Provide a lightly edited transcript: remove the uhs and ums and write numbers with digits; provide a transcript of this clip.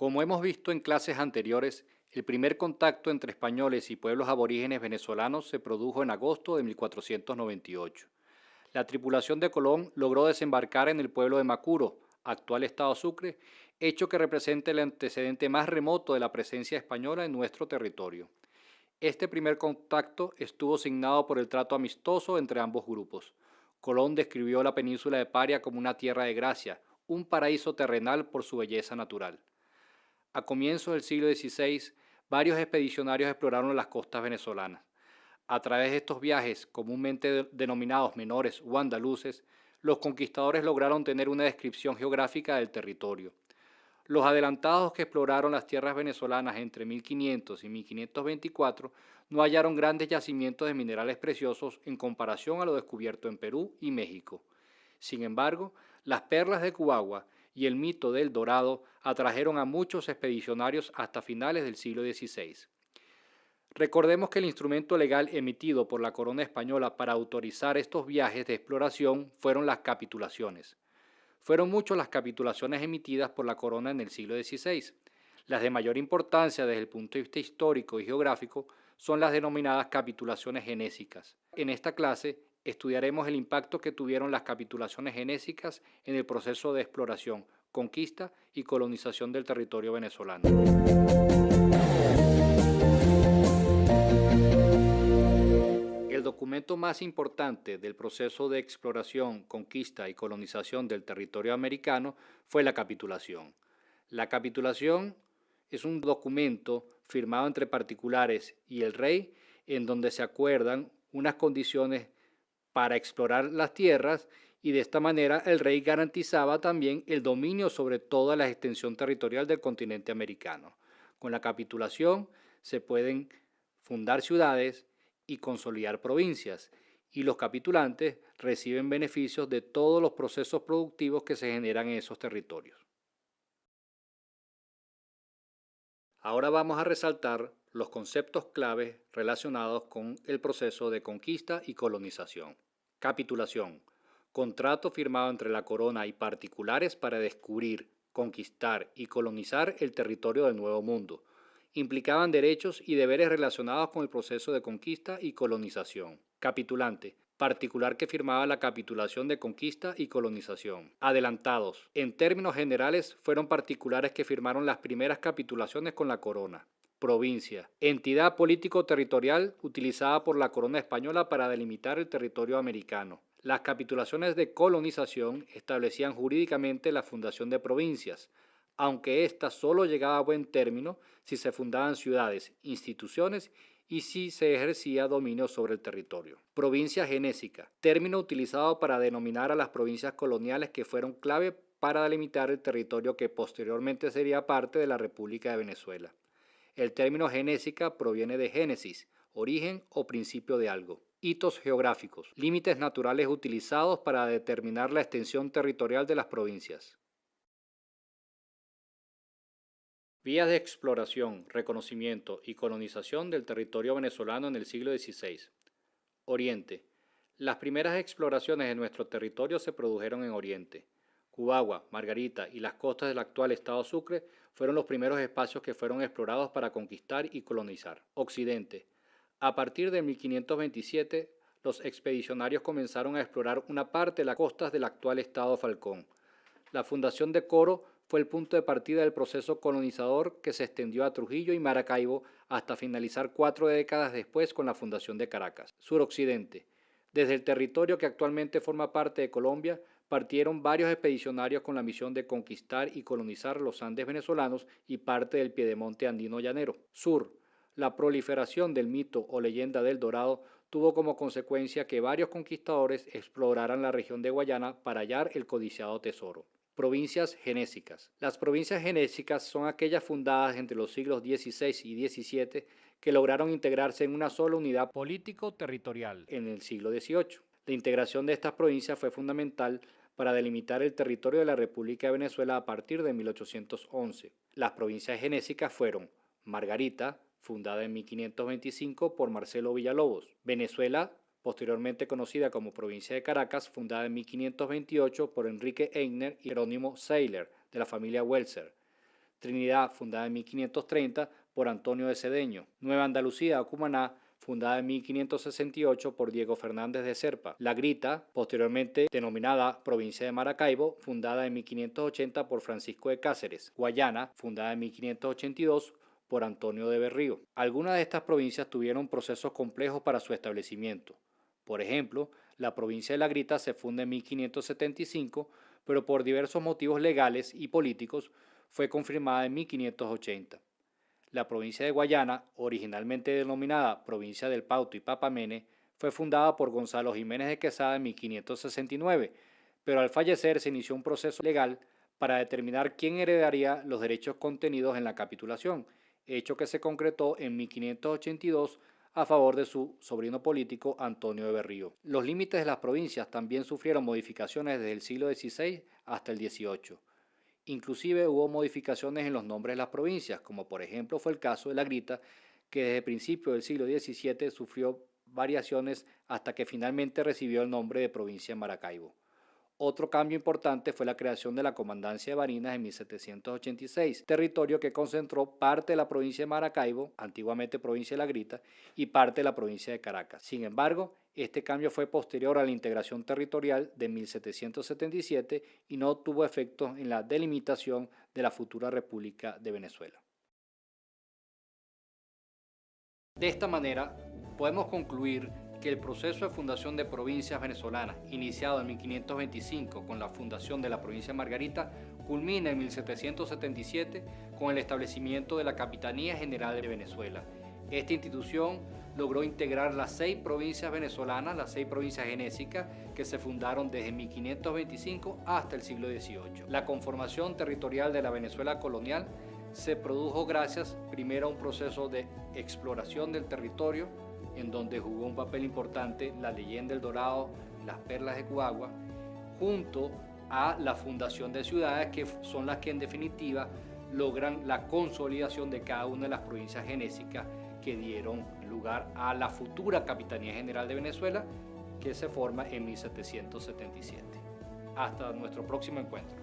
Como hemos visto en clases anteriores, el primer contacto entre españoles y pueblos aborígenes venezolanos se produjo en agosto de 1498. La tripulación de Colón logró desembarcar en el pueblo de Macuro, actual estado Sucre, hecho que representa el antecedente más remoto de la presencia española en nuestro territorio. Este primer contacto estuvo signado por el trato amistoso entre ambos grupos. Colón describió la península de Paria como una tierra de gracia, un paraíso terrenal por su belleza natural. A comienzos del siglo XVI, varios expedicionarios exploraron las costas venezolanas. A través de estos viajes, comúnmente denominados menores o andaluces, los conquistadores lograron tener una descripción geográfica del territorio. Los adelantados que exploraron las tierras venezolanas entre 1500 y 1524 no hallaron grandes yacimientos de minerales preciosos en comparación a lo descubierto en Perú y México. Sin embargo, las perlas de Cubagua y el mito del Dorado atrajeron a muchos expedicionarios hasta finales del siglo XVI. Recordemos que el instrumento legal emitido por la corona española para autorizar estos viajes de exploración fueron las capitulaciones. Fueron muchas las capitulaciones emitidas por la corona en el siglo XVI. Las de mayor importancia desde el punto de vista histórico y geográfico son las denominadas capitulaciones genésicas. En esta clase estudiaremos el impacto que tuvieron las capitulaciones genésicas en el proceso de exploración, conquista y colonización del territorio venezolano. El documento más importante del proceso de exploración, conquista y colonización del territorio americano fue la capitulación. La capitulación es un documento firmado entre particulares y el rey en donde se acuerdan unas condiciones para explorar las tierras y de esta manera el rey garantizaba también el dominio sobre toda la extensión territorial del continente americano. Con la capitulación se pueden fundar ciudades y consolidar provincias, y los capitulantes reciben beneficios de todos los procesos productivos que se generan en esos territorios. Ahora vamos a resaltar los conceptos claves relacionados con el proceso de conquista y colonización. Capitulación. Contrato firmado entre la corona y particulares para descubrir, conquistar y colonizar el territorio del Nuevo Mundo. Implicaban derechos y deberes relacionados con el proceso de conquista y colonización. Capitulante. Particular que firmaba la capitulación de conquista y colonización. Adelantados. En términos generales, fueron particulares que firmaron las primeras capitulaciones con la corona. Provincia. Entidad político-territorial utilizada por la corona española para delimitar el territorio americano. Las capitulaciones de colonización establecían jurídicamente la fundación de provincias, aunque ésta solo llegaba a buen término si se fundaban ciudades, instituciones y si se ejercía dominio sobre el territorio. Provincia genésica, término utilizado para denominar a las provincias coloniales que fueron clave para delimitar el territorio que posteriormente sería parte de la República de Venezuela. El término genésica proviene de génesis, origen o principio de algo. Hitos geográficos, límites naturales utilizados para determinar la extensión territorial de las provincias. Vías de exploración, reconocimiento y colonización del territorio venezolano en el siglo XVI. Oriente. Las primeras exploraciones de nuestro territorio se produjeron en Oriente. Cubagua, Margarita y las costas del actual estado Sucre fueron los primeros espacios que fueron explorados para conquistar y colonizar. Occidente. A partir de 1527, los expedicionarios comenzaron a explorar una parte de las costas del actual estado Falcón. La fundación de Coro fue el punto de partida del proceso colonizador que se extendió a Trujillo y Maracaibo hasta finalizar 4 décadas después con la fundación de Caracas. Suroccidente. Desde el territorio que actualmente forma parte de Colombia, partieron varios expedicionarios con la misión de conquistar y colonizar los Andes venezolanos y parte del piedemonte andino llanero. Sur. La proliferación del mito o leyenda del Dorado tuvo como consecuencia que varios conquistadores exploraran la región de Guayana para hallar el codiciado tesoro. Provincias genésicas. Las provincias genésicas son aquellas fundadas entre los siglos XVI y XVII que lograron integrarse en una sola unidad político-territorial en el siglo XVIII. La integración de estas provincias fue fundamental para delimitar el territorio de la República de Venezuela a partir de 1811. Las provincias genésicas fueron Margarita, fundada en 1525 por Marcelo Villalobos; Venezuela, posteriormente conocida como provincia de Caracas, fundada en 1528 por Enrique Eigner y Jerónimo Seiler, de la familia Welser; Trinidad, fundada en 1530 por Antonio de Cedeño; Nueva Andalucía o Cumaná, fundada en 1568 por Diego Fernández de Serpa; La Grita, posteriormente denominada provincia de Maracaibo, fundada en 1580 por Francisco de Cáceres; Guayana, fundada en 1582 por Antonio de Berrío. Algunas de estas provincias tuvieron procesos complejos para su establecimiento. Por ejemplo, la provincia de La Grita se funda en 1575, pero por diversos motivos legales y políticos fue confirmada en 1580. La provincia de Guayana, originalmente denominada Provincia del Pauto y Papamene, fue fundada por Gonzalo Jiménez de Quesada en 1569, pero al fallecer se inició un proceso legal para determinar quién heredaría los derechos contenidos en la capitulación, hecho que se concretó en 1582 a favor de su sobrino político Antonio de Berrío. Los límites de las provincias también sufrieron modificaciones desde el siglo XVI hasta el XVIII. Inclusive hubo modificaciones en los nombres de las provincias, como por ejemplo fue el caso de La Grita, que desde principios del siglo XVII sufrió variaciones hasta que finalmente recibió el nombre de provincia de Maracaibo. Otro cambio importante fue la creación de la Comandancia de Barinas en 1786, territorio que concentró parte de la provincia de Maracaibo, antiguamente provincia de La Grita, y parte de la provincia de Caracas. Sin embargo, este cambio fue posterior a la integración territorial de 1777 y no tuvo efecto en la delimitación de la futura República de Venezuela. De esta manera, podemos concluir que el proceso de fundación de provincias venezolanas, iniciado en 1525 con la fundación de la provincia de Margarita, culmina en 1777 con el establecimiento de la Capitanía General de Venezuela. Esta institución logró integrar las 6 provincias venezolanas, las 6 provincias genésicas que se fundaron desde 1525 hasta el siglo XVIII. La conformación territorial de la Venezuela colonial se produjo gracias primero a un proceso de exploración del territorio, en donde jugó un papel importante la leyenda del Dorado, las perlas de Coagua, junto a la fundación de ciudades que son las que en definitiva logran la consolidación de cada una de las provincias genésicas que dieron lugar a la futura Capitanía General de Venezuela, que se forma en 1777. Hasta nuestro próximo encuentro.